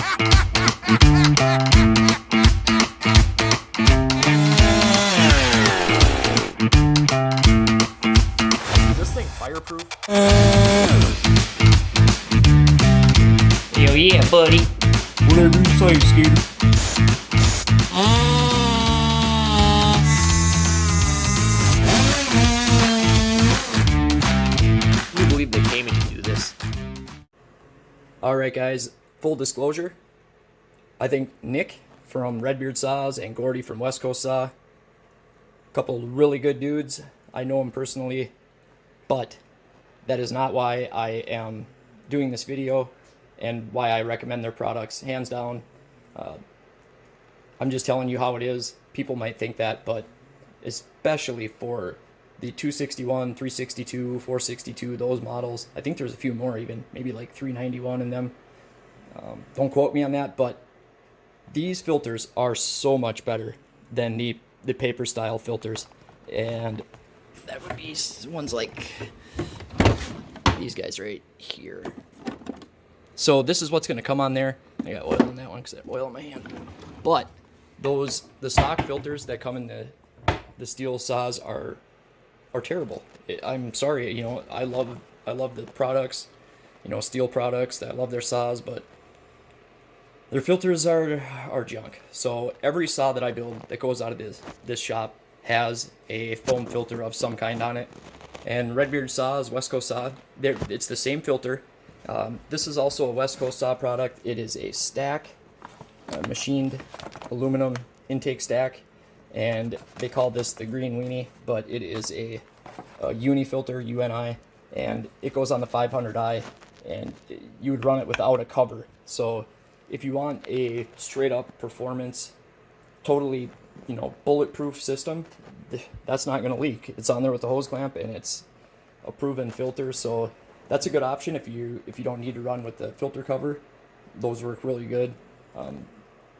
Is this thing fireproof? Hell yeah, buddy. Whatever you say, Skeeter. Can you believe they came in to do this? Alright guys, full disclosure, I think Nick from Redbeard Saws and Gordy from Westcoast Saw, a couple really good dudes. I know them personally, but that is not why I am doing this video and why I recommend their products, hands down. I'm just telling you how it is. People might think that, but especially for the 261, 362, 462, those models. I think there's a few more even, maybe like 391 in them. Don't quote me on that, but these filters are so much better than the paper style filters. And that would be ones like these guys right here. So this is what's going to come on there. I got oil in that one because I have oil in my hand. But the stock filters that come in the steel saws are terrible. I'm sorry, you know, I love the products, you know, steel products. I love their saws, but their filters are junk. So every saw that I build that goes out of this shop has a foam filter of some kind on it. And Redbeard Saws, Westcoast Saw, it's the same filter. This is also a Westcoast Saw product. It is a stack, machined aluminum intake stack. And they call this the green weenie, but it is a UNI filter, UNI, and it goes on the 500i, and you would run it without a cover. So if you want a straight up performance, totally, you know, bulletproof system, that's not going to leak. It's on there with the hose clamp, and it's a proven filter, so that's a good option if you don't need to run with the filter cover. Those work really good.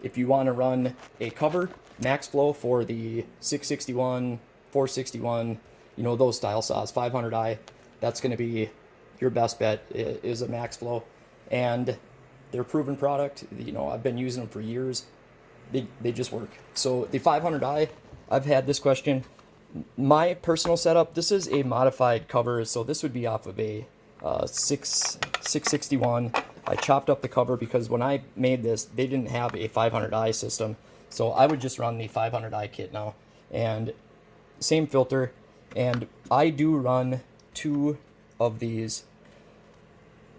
If you want to run a cover, Maxflow for the 661, 461, you know, those style saws, 500i, that's going to be your best bet, is a Maxflow. And they're a proven product. You know, I've been using them for years. They just work. So the 500i, I've had this question. My personal setup, this is a modified cover, so this would be off of a 661. I chopped up the cover because when I made this, they didn't have a 500i system. So I would just run the 500i kit now. And same filter. And I do run 2 of these.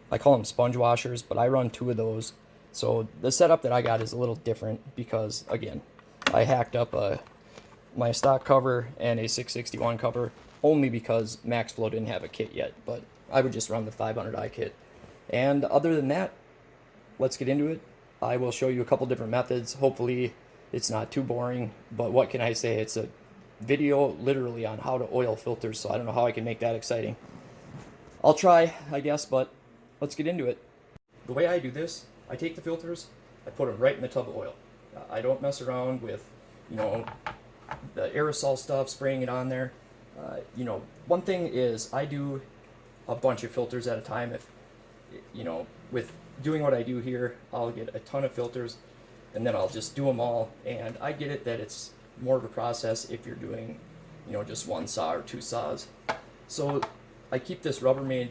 I call them sponge washers, but I run 2 of those. So the setup that I got is a little different because, again, I hacked up my stock cover and a 661 cover only because Maxflow didn't have a kit yet. But I would just run the 500i kit. And other than that, let's get into it. I will show you a couple different methods. Hopefully it's not too boring, but what can I say? It's a video literally on how to oil filters, so I don't know how I can make that exciting. I'll try, I guess, but let's get into it. The way I do this, I take the filters, I put them right in the tub of oil. I don't mess around with, you know, the aerosol stuff, spraying it on there. You know, one thing is I do a bunch of filters at a time. If, you know, with doing what I do here, I'll get a ton of filters and then I'll just do them all. And I get it that it's more of a process if you're doing, you know, just 1 saw or 2 saws. So I keep this Rubbermaid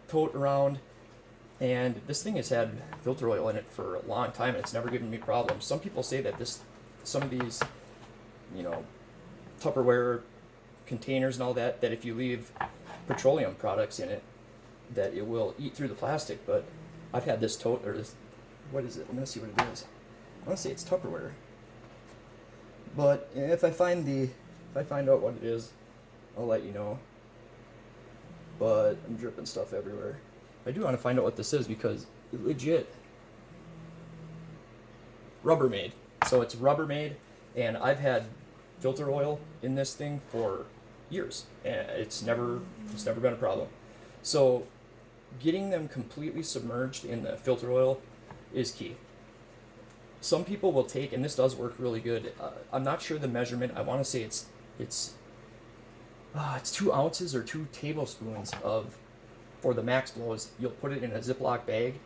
tote around, and this thing has had filter oil in it for a long time and it's never given me problems. Some people say that some of these, you know, Tupperware containers and all that if you leave petroleum products in it, that it will eat through the plastic. But I've had this tote, or this, what is it? I'm gonna see what it is. I want to say it's Tupperware, but if I find out what it is, I'll let you know. But I'm dripping stuff everywhere. I do want to find out what this is because legit Rubbermaid. So it's Rubbermaid, and I've had filter oil in this thing for years, and it's never been a problem. So getting them completely submerged in the filter oil is key. Some people will take, and this does work really good. I'm not sure the measurement. I want to say it's 2 ounces or 2 tablespoons of, for the Maxflows. You'll put it in a Ziploc bag,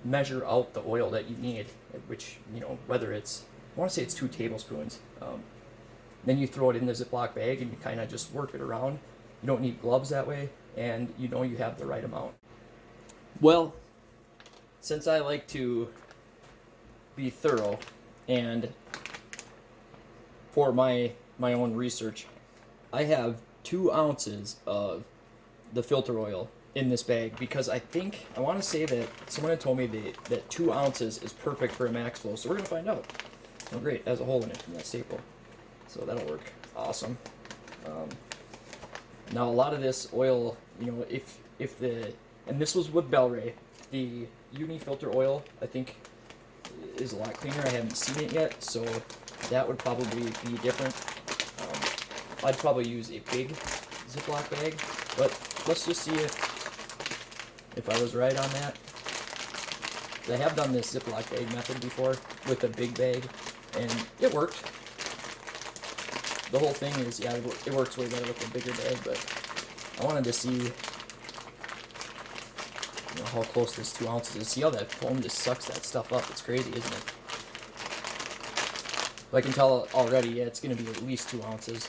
measure out the oil that you need, which, whether it's, I want to say it's 2 tablespoons. Then you throw it in the Ziploc bag and you kind of just work it around. You don't need gloves that way, and you have the right amount. Well, since I like to be thorough, and for my own research, I have 2 ounces of the filter oil in this bag, because I want to say that someone had told me that 2 ounces is perfect for a Maxflow, so we're going to find out. Oh great, it has a hole in it from that staple, so that'll work awesome. Now a lot of this oil, and this was with Bel-Ray, the UNI filter oil, I think is a lot cleaner. I haven't seen it yet, so that would probably be different. I'd probably use a big Ziploc bag, but let's just see if I was right on that. I have done this Ziploc bag method before with a big bag, and it worked. The whole thing is, yeah, it works way better with a bigger bag, but I wanted to see how close this 2 ounces is. See how that foam just sucks that stuff up. It's crazy, isn't it? But I can tell already, yeah, it's going to be at least 2 ounces.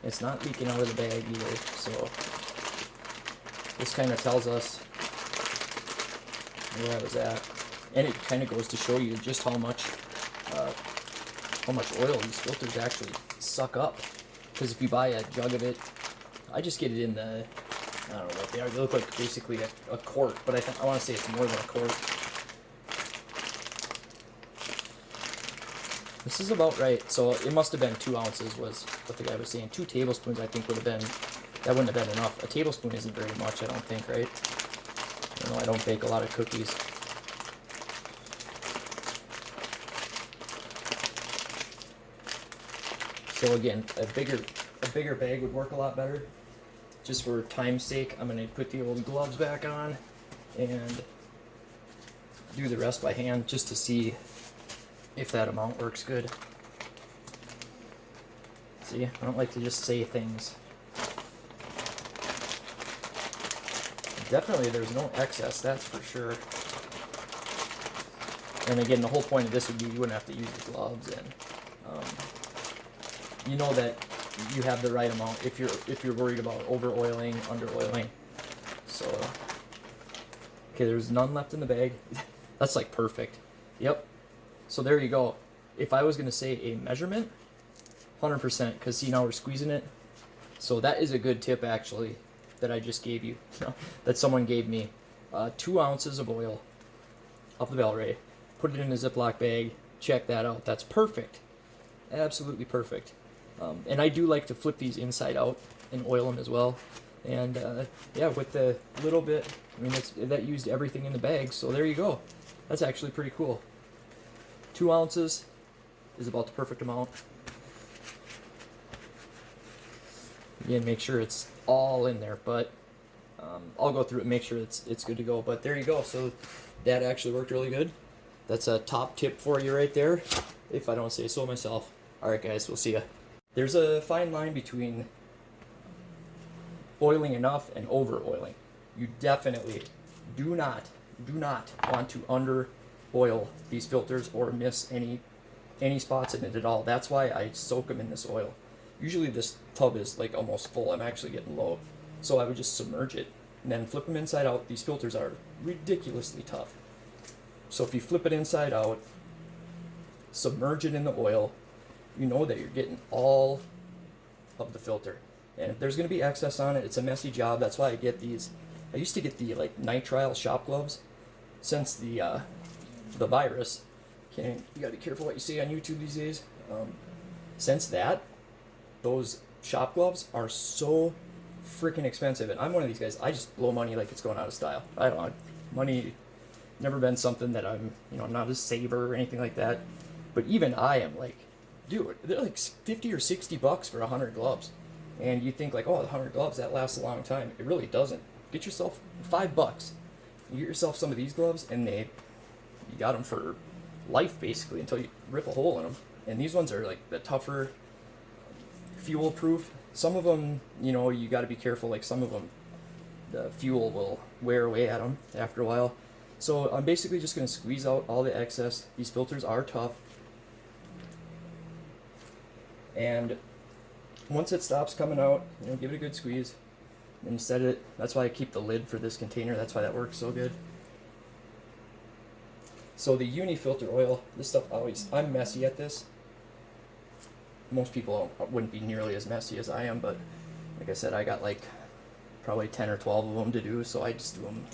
It's not leaking out of the bag either, so this kind of tells us where I was at. And it kind of goes to show you just how much oil these filters actually suck up. Because if you buy a jug of it, I just get it in the, I don't know what they are. They look like basically a quart, but I want to say it's more than a quart. This is about right. So it must have been 2 ounces was what the guy was saying. 2 tablespoons I think would have been, that wouldn't have been enough. A tablespoon isn't very much, I don't think, right? I don't bake a lot of cookies. So again, a bigger bag would work a lot better. Just for time's sake, I'm going to put the old gloves back on and do the rest by hand just to see if that amount works good. See, I don't like to just say things. Definitely there's no excess, that's for sure. And again, the whole point of this would be you wouldn't have to use the gloves, and you know that you have the right amount if you're worried about over oiling, under oiling. So okay, there's none left in the bag. That's like perfect. Yep. So there you go. If I was gonna say a measurement, 100%, because see, now we're squeezing it. So that is a good tip actually that I just gave you, that someone gave me. 2 ounces of oil off the Bel-Ray, put it in a Ziploc bag, check that out. That's perfect, absolutely perfect. And I do like to flip these inside out and oil them as well. And yeah, with the little bit, I mean, that used everything in the bag, so there you go. That's actually pretty cool. 2 ounces is about the perfect amount. Again, make sure it's all in there, but I'll go through it and make sure it's good to go. But there you go. So that actually worked really good. That's a top tip for you right there, if I don't say so myself. All right, guys, we'll see ya. There's a fine line between oiling enough and over oiling. You definitely do not want to under oil these filters or miss any spots in it at all. That's why I soak them in this oil. Usually this tub is like almost full. I'm actually getting low. So I would just submerge it and then flip them inside out. These filters are ridiculously tough. So if you flip it inside out, submerge it in the oil, you know that you're getting all of the filter. And if there's going to be excess on it, it's a messy job. That's why I get these. I used to get the like nitrile shop gloves. Since the virus, you got to be careful what you say on YouTube these days. Since that, those shop gloves are so freaking expensive, and I'm one of these guys. I just blow money like it's going out of style. I don't know, money never been something that I'm not a saver or anything like that. But even I am like, dude, they're like $50 or $60 for 100 gloves, and you think like, oh, 100 gloves, that lasts a long time. It really doesn't. Get yourself $5. You get yourself some of these gloves, and you got them for life basically until you rip a hole in them. And these ones are like the tougher, fuel proof. Some of them, you got to be careful. Like some of them, the fuel will wear away at them after a while. So I'm basically just going to squeeze out all the excess. These filters are tough. And once it stops coming out, give it a good squeeze. And set it. That's why I keep the lid for this container. That's why that works so good. So the UNI filter oil, this stuff I'm messy at this. Most people wouldn't be nearly as messy as I am, but like I said, I got like probably 10 or 12 of them to do, so I just do them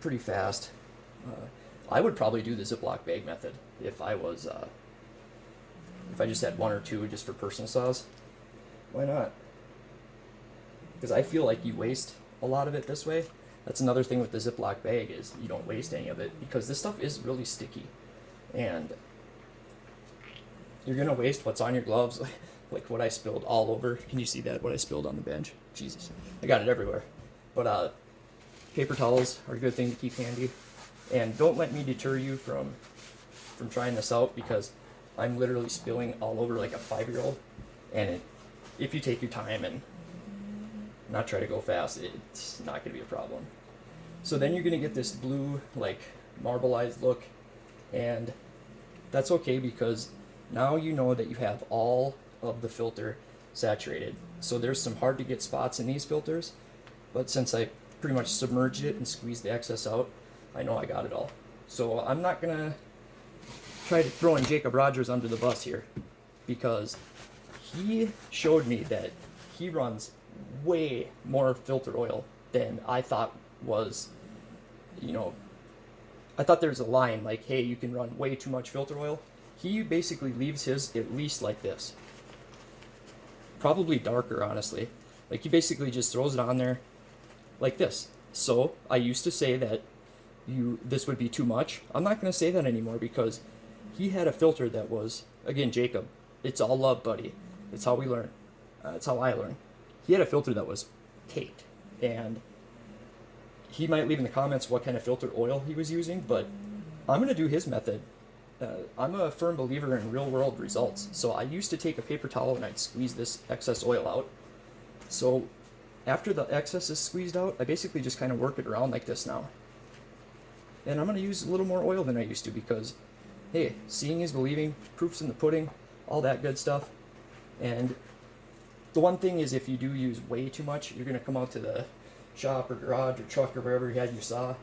pretty fast. I would probably do the Ziploc bag method if I just had one or two just for personal saws. Why not? Because I feel like you waste a lot of it this way. That's another thing with the Ziploc bag is you don't waste any of it because this stuff is really sticky, and you're gonna waste what's on your gloves, like what I spilled all over. Can you see that? What I spilled on the bench? Jesus, I got it everywhere. But paper towels are a good thing to keep handy, and don't let me deter you from trying this out because I'm literally spilling all over like a 5-year-old, and if you take your time and not try to go fast, it's not going to be a problem. So then you're going to get this blue, like, marbleized look, and that's okay because now you know that you have all of the filter saturated. So there's some hard to get spots in these filters, but since I pretty much submerged it and squeezed the excess out, I know I got it all. So I'm not going to try to throw in Jacob Rogers under the bus here because he showed me that he runs way more filter oil than I thought was, I thought there's a line like, hey, you can run way too much filter oil. He basically leaves his at least like this. Probably darker, honestly. Like he basically just throws it on there like this. So I used to say that this would be too much. I'm not going to say that anymore because he had a filter that was, again, Jacob, it's all love, buddy. It's how we learn. It's how I learn. He had a filter that was caked, and he might leave in the comments what kind of filter oil he was using, but I'm going to do his method. I'm a firm believer in real world results. So I used to take a paper towel and I'd squeeze this excess oil out. So after the excess is squeezed out, I basically just kind of work it around like this now. And I'm going to use a little more oil than I used to because, hey, seeing is believing, proof's in the pudding, all that good stuff. And the one thing is if you do use way too much, you're going to come out to the shop or garage or truck or wherever you had your saw,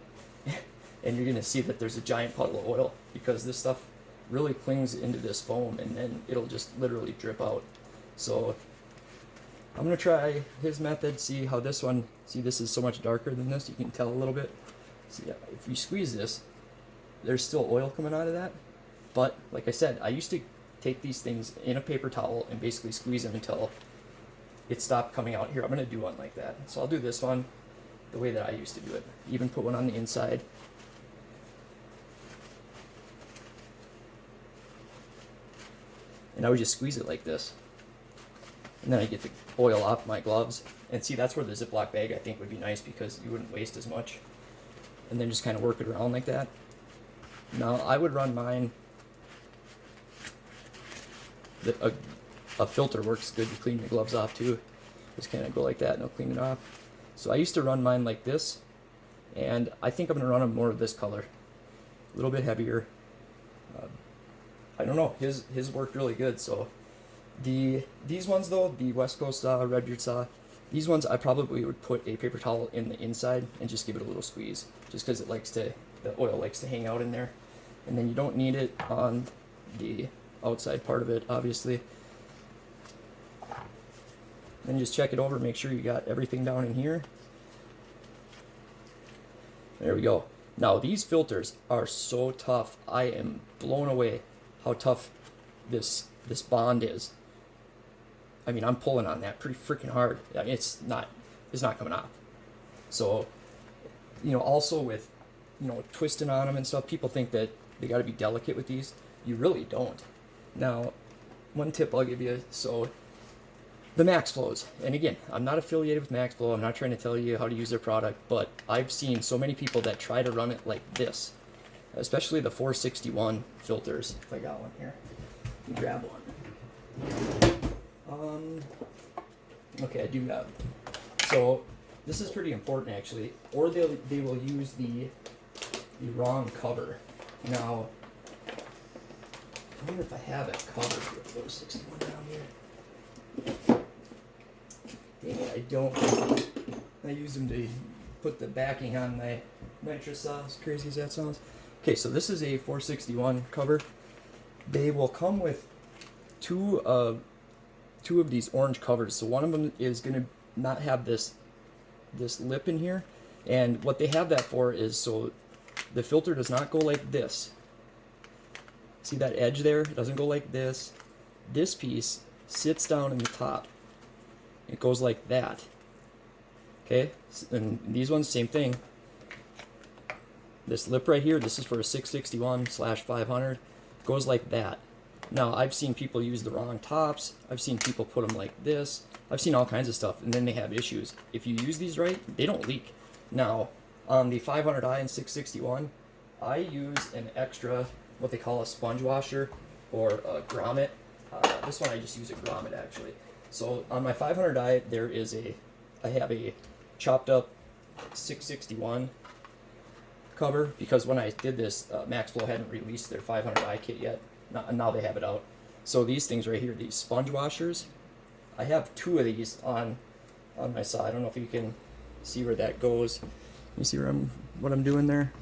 and you're going to see that there's a giant puddle of oil because this stuff really clings into this foam and then it'll just literally drip out. So I'm going to try his method, see how this one, this is so much darker than this, you can tell a little bit. See, if you squeeze this, there's still oil coming out of that. But like I said, I used to take these things in a paper towel and basically squeeze them until it stopped coming out. Here, I'm going to do one like that. So I'll do this one the way that I used to do it. Even put one on the inside. And I would just squeeze it like this. And then I get the oil off my gloves. And see, that's where the Ziploc bag I think would be nice because you wouldn't waste as much. And then just kind of work it around like that. Now, I would run mine. A filter works good to clean your gloves off too. Just kind of go like that and it'll clean it off. So I used to run mine like this, and I think I'm going to run them more of this color. A little bit heavier. I don't know, his worked really good. So these ones though, the Westcoast Saw, Redbeard Saw, these ones I probably would put a paper towel in the inside and just give it a little squeeze, just because the oil likes to hang out in there. And then you don't need it on the outside part of it, obviously. Then just check it over, make sure you got everything down in here. There we go. Now these filters are so tough. I am blown away how tough this bond is. I mean, I'm pulling on that pretty freaking hard. I mean, it's not coming off. So, also with, twisting on them and stuff, people think that they got to be delicate with these. You really don't. Now, one tip I'll give you, so the Maxflows, and again, I'm not affiliated with Maxflow, I'm not trying to tell you how to use their product, but I've seen so many people that try to run it like this, especially the 461 filters. If I got one here, let me grab one. Okay, I do have. So This is pretty important actually, or they will use the wrong cover. Now, I wonder if I have a cover for the 461 down here. Dang it, I don't. I use them to put the backing on my nitrous saw, as crazy as that sounds. Okay, so this is a 461 cover. They will come with two of these orange covers. So one of them is going to not have this lip in here, and what they have that for is so the filter does not go like this. See that edge there? It doesn't go like this. This piece sits down in the top. It goes like that. Okay, and these ones, same thing. This lip right here, this is for a 661/500, goes like that. Now, I've seen people use the wrong tops. I've seen people put them like this. I've seen all kinds of stuff, and then they have issues. If you use these right, they don't leak. Now, on the 500i and 661, I use an extra, what they call a sponge washer or a grommet. This one I just use a grommet actually. So on my 500i, I have a chopped up 661 cover, because when I did this, Maxflow hadn't released their 500i kit yet. Now they have it out. So these things right here, these sponge washers, I have two of these on my saw. I don't know if you can see where that goes. You see what I'm doing there?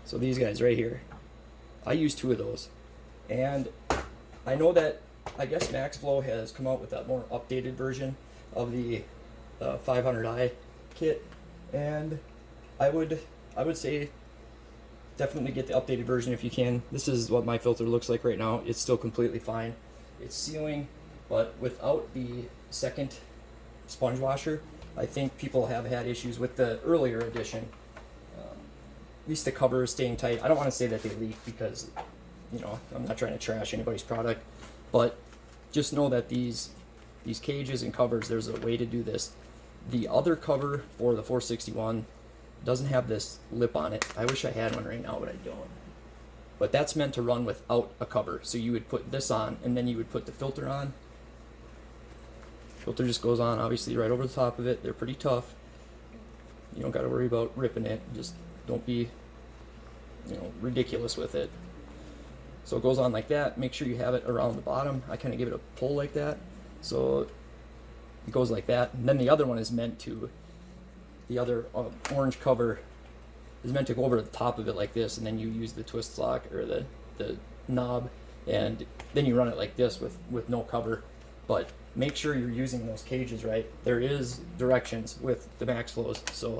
So these guys right here, I use two of those, and I know that I guess Maxflow has come out with a more updated version of the 500i kit, and I would say definitely get the updated version if you can. This is what my filter looks like right now. It's still completely fine. It's sealing, but without the second sponge washer, I think people have had issues with the earlier edition. At least the cover is staying tight. I don't want to say that they leak, because, you know, I'm not trying to trash anybody's product, but just know that these cages and covers, there's a way to do this. The other cover for the 461 doesn't have this lip on it. I wish I had one right now, but I don't. But that's meant to run without a cover. So you would put this on, and then you would put the filter on. Filter just goes on, obviously, right over the top of it. They're pretty tough. You don't got to worry about ripping it. Just don't be, ridiculous with it. So it goes on like that. Make sure you have it around the bottom. I kind of give it a pull like that. So it goes like that. And then the other one is meant to, the other orange cover is meant to go over the top of it like this, and then you use the twist lock or the knob, and then you run it like this with no cover. But make sure you're using those cages right. There is directions with the Maxflows. So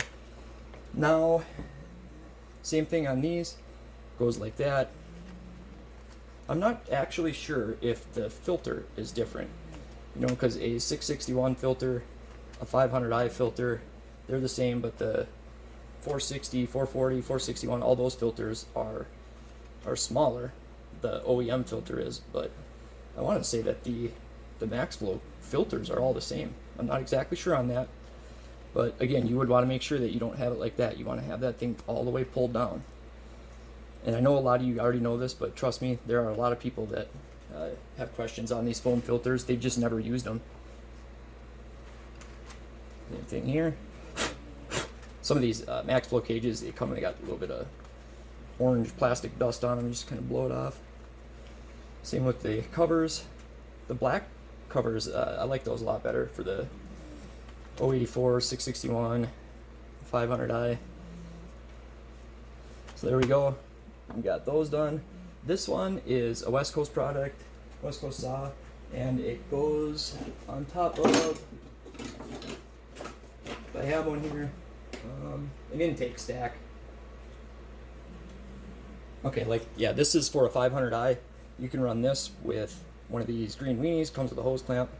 now, same thing on these, goes like that. I'm not actually sure if the filter is different, because a 661 filter, a 500i filter, they're the same, but the 460, 440, 461, all those filters are smaller. The OEM filter is, but I want to say that the Maxflow filters are all the same. I'm not exactly sure on that, but again, you would want to make sure that you don't have it like that. You want to have that thing all the way pulled down. And I know a lot of you already know this, but trust me, there are a lot of people that have questions on these foam filters. They've just never used them. Same thing here. Some of these Maxflow cages, they got a little bit of orange plastic dust on them. You just kind of blow it off. Same with the covers. The black covers, I like those a lot better for the 084, 661, 500i. So there we go. We got those done. This one is a Westcoast product, Westcoast Saw, and it goes on top of, I have one here, an intake stack. Okay, this is for a 500i. You can run this with one of these green weenies, comes with a hose clamp.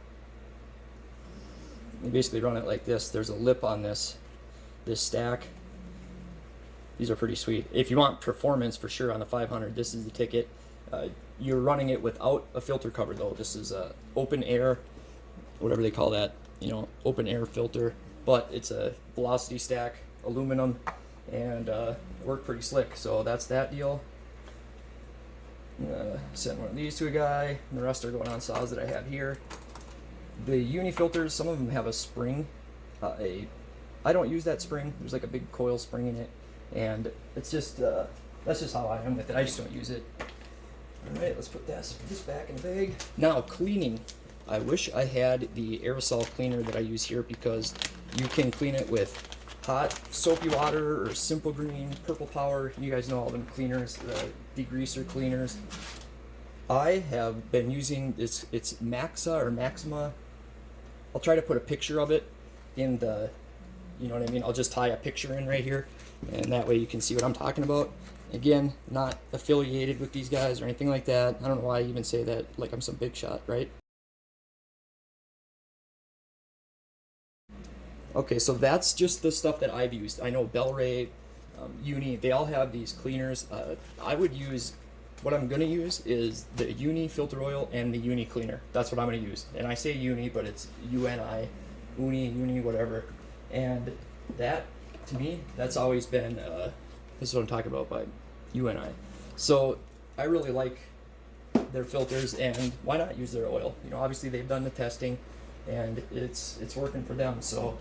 You basically run it like this. There's a lip on this stack. These are pretty sweet. If you want performance for sure on the 500, this is the ticket. You're running it without a filter cover though. This is a open air, whatever they call that, open air filter. But it's a velocity stack, aluminum, and it worked pretty slick. So that's that deal. Send one of these to a guy, and the rest are going on saws that I have here. The uni filters, some of them have a spring. I don't use that spring. There's like a big coil spring in it, and it's just that's just how I am with it. I just don't use it. All right, let's put this back in the bag. Now cleaning. I wish I had the aerosol cleaner that I use here, because you can clean it with hot soapy water or Simple Green, Purple Power. You guys know all them cleaners, the degreaser cleaners. I have been using this. It's Maxima. I'll try to put a picture of it in the, you know what I mean? I'll just tie a picture in right here, and that way you can see what I'm talking about. Again, not affiliated with these guys or anything like that. I don't know why I even say that like I'm some big shot, right? Okay, so that's just the stuff that I've used. I know Bel-Ray, UNI, they all have these cleaners. I would use, what I'm going to use is the UNI filter oil and the UNI cleaner. That's what I'm going to use. And I say UNI, but it's UNI, UNI, whatever. And that, to me, that's always been, this is what I'm talking about by UNI. So I really like their filters, and why not use their oil? You know, obviously they've done the testing, and it's working for them. So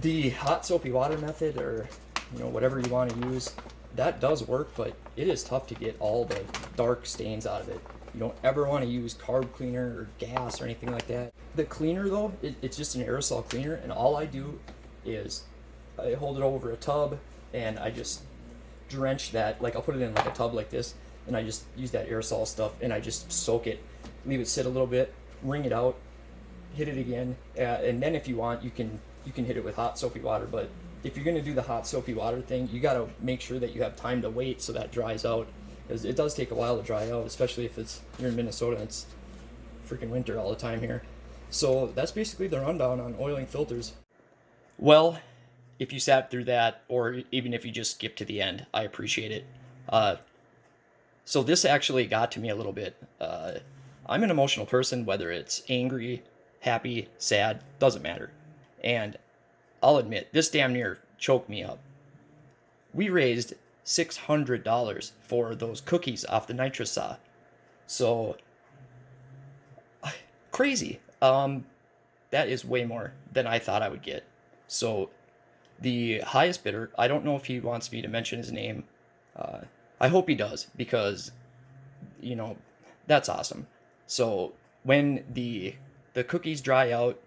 the hot soapy water method, or you know, whatever you want to use, that does work, but it is tough to get all the dark stains out of it. You don't ever want to use carb cleaner or gas or anything like that. The cleaner though, it's just an aerosol cleaner, and all I do is I hold it over a tub and I just drench that, like I'll put it in like a tub like this, and I just use that aerosol stuff and I just soak it, leave it sit a little bit, wring it out, hit it again, and then if you want, you can hit it with hot soapy water. But if you're going to do the hot soapy water thing, you got to make sure that you have time to wait so that dries out, because it does take a while to dry out, especially if you're in Minnesota and it's freaking winter all the time here. So that's basically the rundown on oiling filters. Well, if you sat through that, or even if you just skipped to the end, I appreciate it. So this actually got to me a little bit. I'm an emotional person, whether it's angry, happy, sad, doesn't matter. And I'll admit, this damn near choked me up. We raised $600 for those cookies off the nitrous saw. So, crazy. That is way more than I thought I would get. So, the highest bidder, I don't know if he wants me to mention his name. I hope he does, because, you know, that's awesome. So, when the cookies dry out,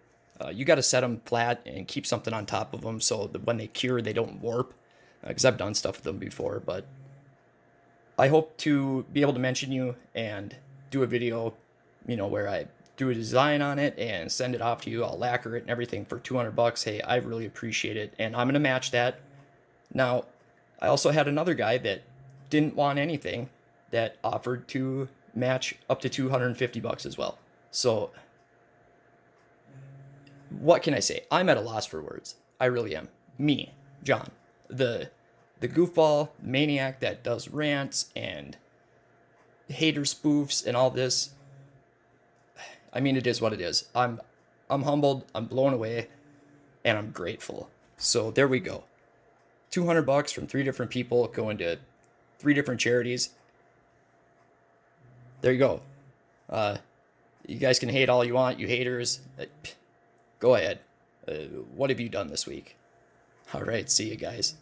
you got to set them flat and keep something on top of them so that when they cure, they don't warp. Because I've done stuff with them before, but I hope to be able to mention you and do a video, you know, where I do a design on it and send it off to you. I'll lacquer it and everything for $200. Hey, I really appreciate it, and I'm gonna match that. Now, I also had another guy that didn't want anything that offered to match up to $250 as well. So, what can I say? I'm at a loss for words. I really am. Me, John, the goofball maniac that does rants and hater spoofs and all this. I mean, it is what it is. I'm humbled, I'm blown away, and I'm grateful. So there we go. $200 from 3 different people going to 3 different charities. There you go. You guys can hate all you want, you haters. Go ahead. What have you done this week? All right, see you guys.